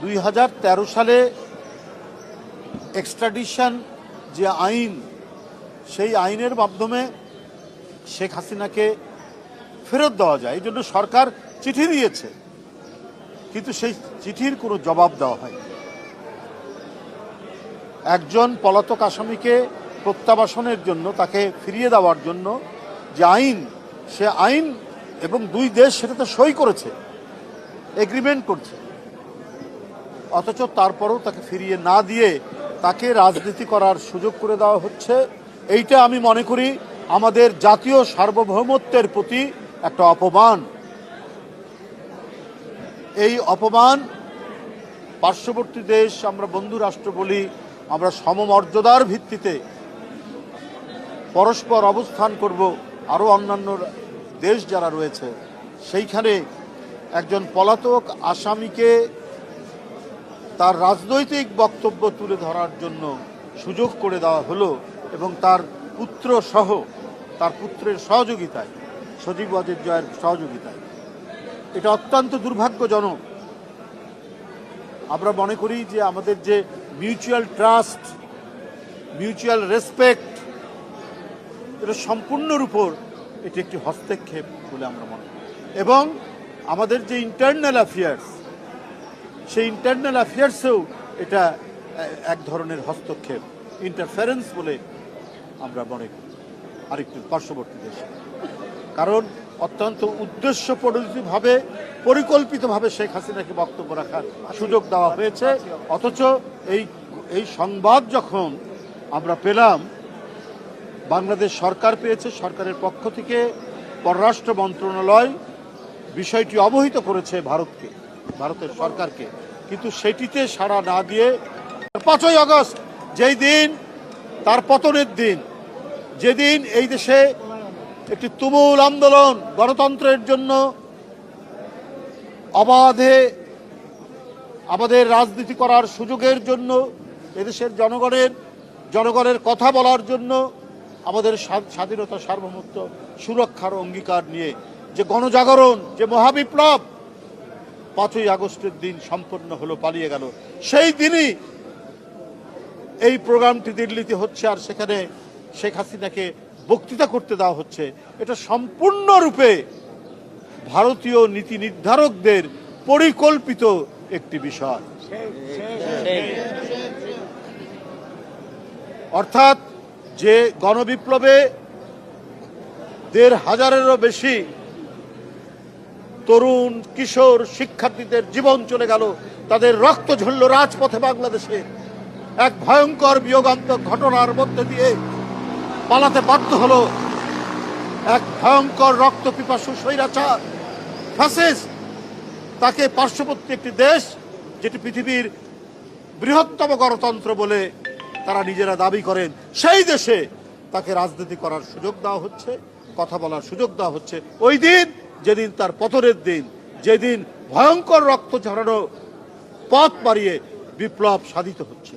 2013 সালে এক্সট্রাডিশন যে আইন, সেই আইনের মাধ্যমে শেখ হাসিনাকে ফেরত দেওয়া যায়, এই জন্য সরকার চিঠি দিয়েছে, কিন্তু সেই চিঠির কোনো জবাব দেওয়া হয়। একজন পলাতক আসামিকে প্রত্যাবাসনের জন্য, তাকে ফিরিয়ে দেওয়ার জন্য যে আইন, সে আইন এবং দুই দেশ সেটাতে সই করেছে, এগ্রিমেন্ট করছে, অথচ তারপরেও তাকে ফিরিয়ে না দিয়ে তাকে রাজনীতি করার সুযোগ করে দেওয়া হচ্ছে। এইটা আমি মনে করি আমাদের জাতীয় সার্বভৌমত্বের প্রতি একটা অপমান। এই অপমান পার্শ্ববর্তী দেশ, আমরা বন্ধু রাষ্ট্র বলি, আমরা সমমর্যাদার ভিত্তিতে পরস্পর অবস্থান করব। আরও অন্যান্য দেশ যারা রয়েছে, সেইখানে একজন পলাতক আসামিকে তার রাজনৈতিক বক্তব্য তুলে ধরার জন্য সুযোগ করে দেওয়া হলো, এবং তার পুত্র সহ, তার পুত্রের সহযোগিতায়, সজীব ওয়াজেদ জয়ের সহযোগিতায়। এটা অত্যন্ত দুর্ভাগ্যজনক। আমরা মনে করি যে আমাদের যে মিউচুয়াল ট্রাস্ট, মিউচুয়াল রেসপেক্ট, এটা সম্পূর্ণর উপর এটি একটি হস্তক্ষেপ বলে আমরা মনে করি। এবং আমাদের যে ইন্টারনাল অ্যাফেয়ার্স, সেই ইন্টারনাল অ্যাফেয়ার্সেও এটা এক ধরনের হস্তক্ষেপ, ইন্টারফারেন্স বলে আমরা মনে করি আরেকটি পার্শ্ববর্তী দেশে। কারণ অত্যন্ত উদ্দেশ্যপ্রণোদিতভাবে, পরিকল্পিতভাবে শেখ হাসিনাকে বক্তব্য রাখার সুযোগ দেওয়া হয়েছে। অথচ এই সংবাদ যখন আমরা পেলাম, বাংলাদেশ সরকার পেয়েছে, সরকারের পক্ষ থেকে পররাষ্ট্র মন্ত্রণালয় বিষয়টি অবহিত করেছে ভারতের সরকারকে, কিন্তু সেটিতে সাড়া না দিয়ে 5ই আগস্ট, যেই দিন তার পতনের দিন, যেদিন এই দেশে একটি তুমুল আন্দোলন, গণতন্ত্রের জন্য অবাধে আমাদের রাজনীতি করার সুযোগের জন্য, এদেশের জনগণের কথা বলার জন্য, আমাদের স্বাধীনতা সার্বভৌমত্ব সুরক্ষার অঙ্গীকার নিয়ে যে গণজাগরণ, যে মহাবিপ্লব 5ই আগস্টের দিন সম্পন্ন হলো, পালিয়ে গেল, সেই দিনই এই প্রোগ্রামটি দিল্লিতে হচ্ছে, আর সেখানে শেখ হাসিনাকে বক্তৃতা করতে দেওয়া হচ্ছে। এটা সম্পূর্ণরূপে ভারতীয় নীতি নির্ধারকদের পরিকল্পিত একটি বিষয়। অর্থাৎ যে গণবিপ্লবে 1,500-এরও বেশি তরুণ, কিশোর, শিক্ষার্থীদের জীবন চলে গেল, তাদের রক্ত ঝরল রাজপথে, বাংলাদেশে এক ভয়ঙ্কর বিয়োগান্তক ঘটনার মধ্যে দিয়ে পালাতে বাধ্য হলো এক ভয়ঙ্কর রক্ত পিপাসু স্বৈরাচার ফ্যাসিস্ট। তাকে পার্শ্ববর্তী একটি দেশ, যেটি পৃথিবীর বৃহত্তম গণতন্ত্র বলে তারা নিজেরা দাবি করেন, সেই দেশে তাকে রাজনীতি করার সুযোগ দেওয়া হচ্ছে, কথা বলার সুযোগ দেওয়া হচ্ছে। ওই দিন, যেদিন তার পতনের দিন, যেদিন ভয়ঙ্কর রক্ত ঝরানো পথ মারিয়ে বিপ্লব সাধিত হচ্ছে।